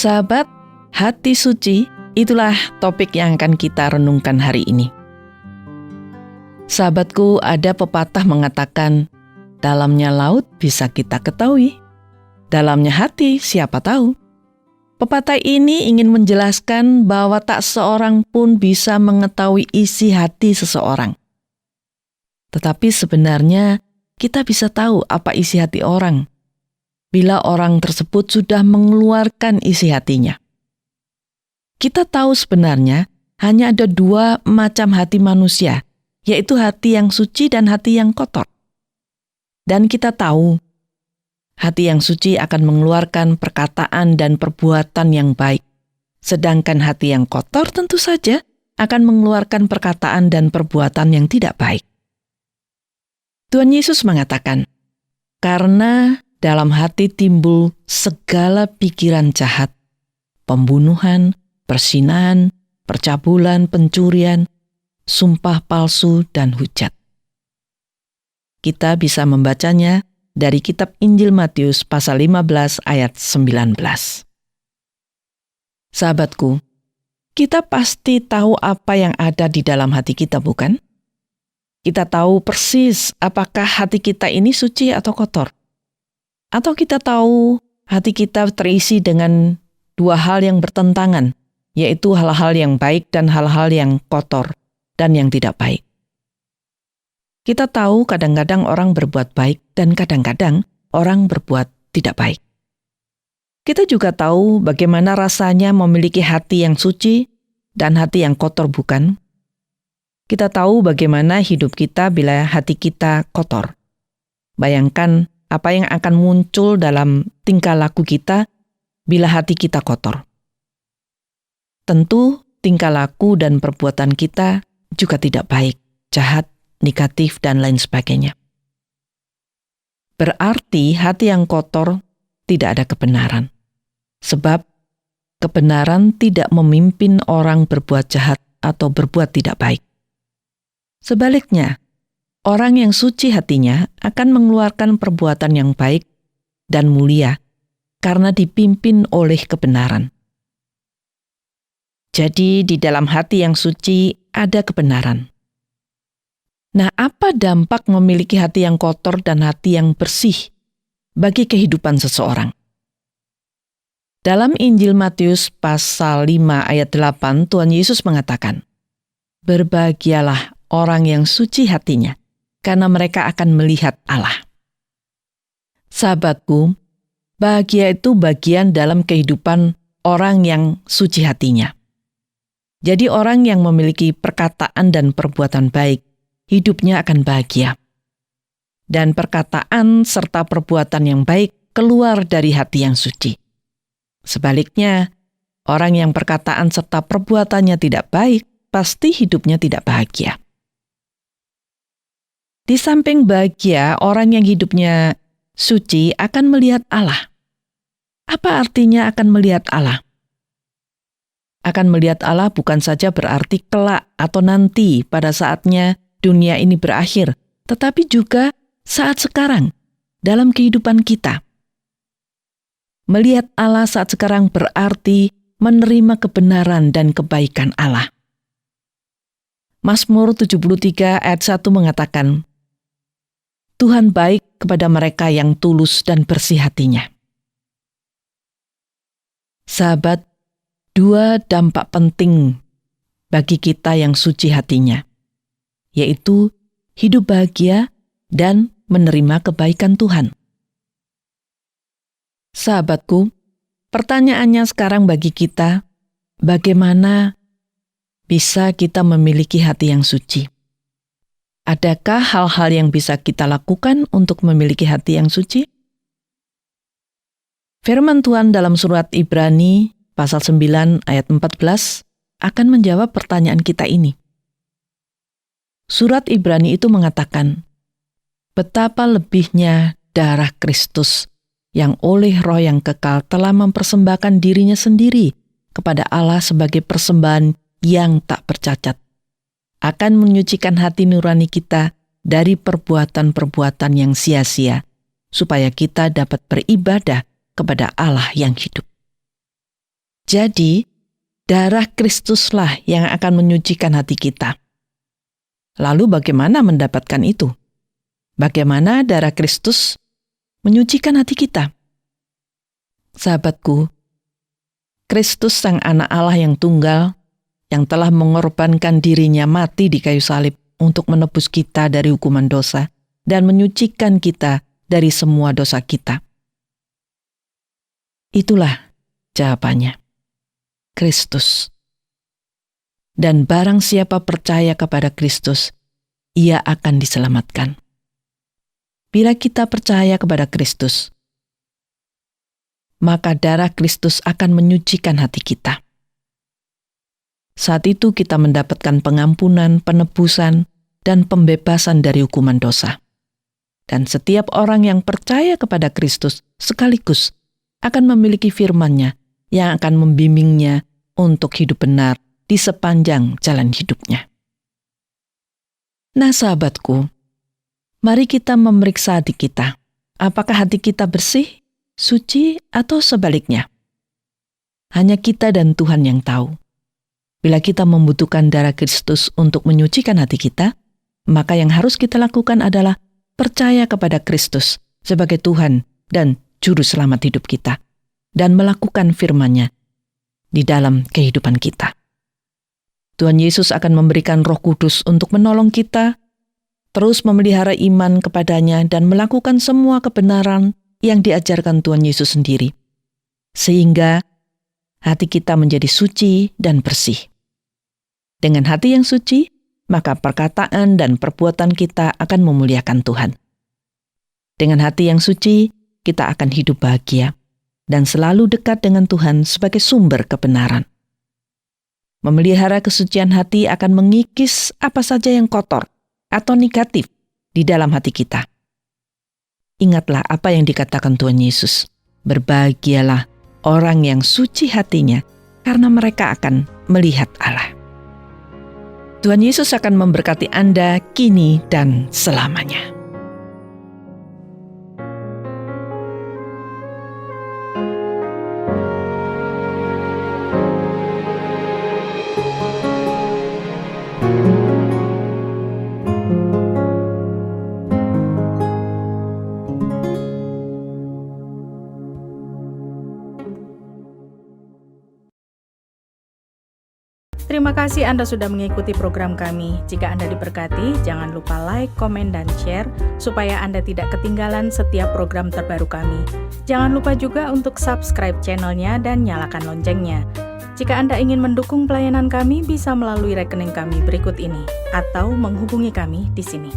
Sahabat, hati suci, itulah topik yang akan kita renungkan hari ini. Sahabatku, ada pepatah mengatakan, dalamnya laut bisa kita ketahui, dalamnya hati siapa tahu. Pepatah ini ingin menjelaskan bahwa tak seorang pun bisa mengetahui isi hati seseorang. Tetapi sebenarnya kita bisa tahu apa isi hati orang bila orang tersebut sudah mengeluarkan isi hatinya. Kita tahu sebenarnya hanya ada dua macam hati manusia, yaitu hati yang suci dan hati yang kotor. Dan kita tahu, hati yang suci akan mengeluarkan perkataan dan perbuatan yang baik, sedangkan hati yang kotor tentu saja akan mengeluarkan perkataan dan perbuatan yang tidak baik. Tuhan Yesus mengatakan, karena dalam hati timbul segala pikiran jahat, pembunuhan, perzinahan, percabulan, pencurian, sumpah palsu, dan hujat. Kita bisa membacanya dari kitab Injil Matius pasal 15 ayat 19. Sahabatku, kita pasti tahu apa yang ada di dalam hati kita, bukan? Kita tahu persis apakah hati kita ini suci atau kotor. Atau kita tahu hati kita terisi dengan dua hal yang bertentangan, yaitu hal-hal yang baik dan hal-hal yang kotor dan yang tidak baik. Kita tahu kadang-kadang orang berbuat baik dan kadang-kadang orang berbuat tidak baik. Kita juga tahu bagaimana rasanya memiliki hati yang suci dan hati yang kotor, bukan? Kita tahu bagaimana hidup kita bila hati kita kotor. Bayangkan apa yang akan muncul dalam tingkah laku kita bila hati kita kotor. Tentu tingkah laku dan perbuatan kita juga tidak baik, jahat, negatif, dan lain sebagainya. Berarti hati yang kotor tidak ada kebenaran. Sebab kebenaran tidak memimpin orang berbuat jahat atau berbuat tidak baik. Sebaliknya, orang yang suci hatinya akan mengeluarkan perbuatan yang baik dan mulia karena dipimpin oleh kebenaran. Jadi di dalam hati yang suci ada kebenaran. Nah, apa dampak memiliki hati yang kotor dan hati yang bersih bagi kehidupan seseorang? Dalam Injil Matius pasal 5 ayat 8, Tuhan Yesus mengatakan, "Berbahagialah orang yang suci hatinya, karena mereka akan melihat Allah." Sahabatku, bahagia itu bagian dalam kehidupan orang yang suci hatinya. Jadi orang yang memiliki perkataan dan perbuatan baik, hidupnya akan bahagia. Dan perkataan serta perbuatan yang baik keluar dari hati yang suci. Sebaliknya, orang yang perkataan serta perbuatannya tidak baik, pasti hidupnya tidak bahagia. Di samping bahagia, orang yang hidupnya suci akan melihat Allah. Apa artinya akan melihat Allah? Akan melihat Allah bukan saja berarti kelak atau nanti pada saatnya dunia ini berakhir, tetapi juga saat sekarang, dalam kehidupan kita. Melihat Allah saat sekarang berarti menerima kebenaran dan kebaikan Allah. Mazmur 73 ayat 1 mengatakan, Tuhan baik kepada mereka yang tulus dan bersih hatinya. Sahabat, dua dampak penting bagi kita yang suci hatinya, yaitu hidup bahagia dan menerima kebaikan Tuhan. Sahabatku, pertanyaannya sekarang bagi kita, bagaimana bisa kita memiliki hati yang suci? Adakah hal-hal yang bisa kita lakukan untuk memiliki hati yang suci? Firman Tuhan dalam surat Ibrani pasal 9 ayat 14 akan menjawab pertanyaan kita ini. Surat Ibrani itu mengatakan, betapa lebihnya darah Kristus yang oleh Roh yang kekal telah mempersembahkan dirinya sendiri kepada Allah sebagai persembahan yang tak bercacat, akan menyucikan hati nurani kita dari perbuatan-perbuatan yang sia-sia, supaya kita dapat beribadah kepada Allah yang hidup. Jadi, darah Kristuslah yang akan menyucikan hati kita. Lalu bagaimana mendapatkan itu? Bagaimana darah Kristus menyucikan hati kita? Sahabatku, Kristus Sang Anak Allah yang tunggal, yang telah mengorbankan dirinya mati di kayu salib untuk menebus kita dari hukuman dosa dan menyucikan kita dari semua dosa kita. Itulah jawabannya, Kristus. Dan barang siapa percaya kepada Kristus, ia akan diselamatkan. Bila kita percaya kepada Kristus, maka darah Kristus akan menyucikan hati kita. Saat itu kita mendapatkan pengampunan, penebusan, dan pembebasan dari hukuman dosa. Dan setiap orang yang percaya kepada Kristus sekaligus akan memiliki firman-Nya yang akan membimbingnya untuk hidup benar di sepanjang jalan hidupnya. Nah, sahabatku, mari kita memeriksa hati kita. Apakah hati kita bersih, suci, atau sebaliknya? Hanya kita dan Tuhan yang tahu. Bila kita membutuhkan darah Kristus untuk menyucikan hati kita, maka yang harus kita lakukan adalah percaya kepada Kristus sebagai Tuhan dan Juru Selamat hidup kita, dan melakukan firman-Nya di dalam kehidupan kita. Tuhan Yesus akan memberikan Roh Kudus untuk menolong kita, terus memelihara iman kepadanya dan melakukan semua kebenaran yang diajarkan Tuhan Yesus sendiri, sehingga hati kita menjadi suci dan bersih. Dengan hati yang suci, maka perkataan dan perbuatan kita akan memuliakan Tuhan. Dengan hati yang suci, kita akan hidup bahagia dan selalu dekat dengan Tuhan sebagai sumber kebenaran. Memelihara kesucian hati akan mengikis apa saja yang kotor atau negatif di dalam hati kita. Ingatlah apa yang dikatakan Tuhan Yesus. Berbahagialah orang yang suci hatinya, karena mereka akan melihat Allah. Tuhan Yesus akan memberkati Anda kini dan selamanya. Terima kasih Anda sudah mengikuti program kami. Jika Anda diberkati, jangan lupa like, komen, dan share supaya Anda tidak ketinggalan setiap program terbaru kami. Jangan lupa juga untuk subscribe channelnya dan nyalakan loncengnya. Jika Anda ingin mendukung pelayanan kami, bisa melalui rekening kami berikut ini atau menghubungi kami di sini.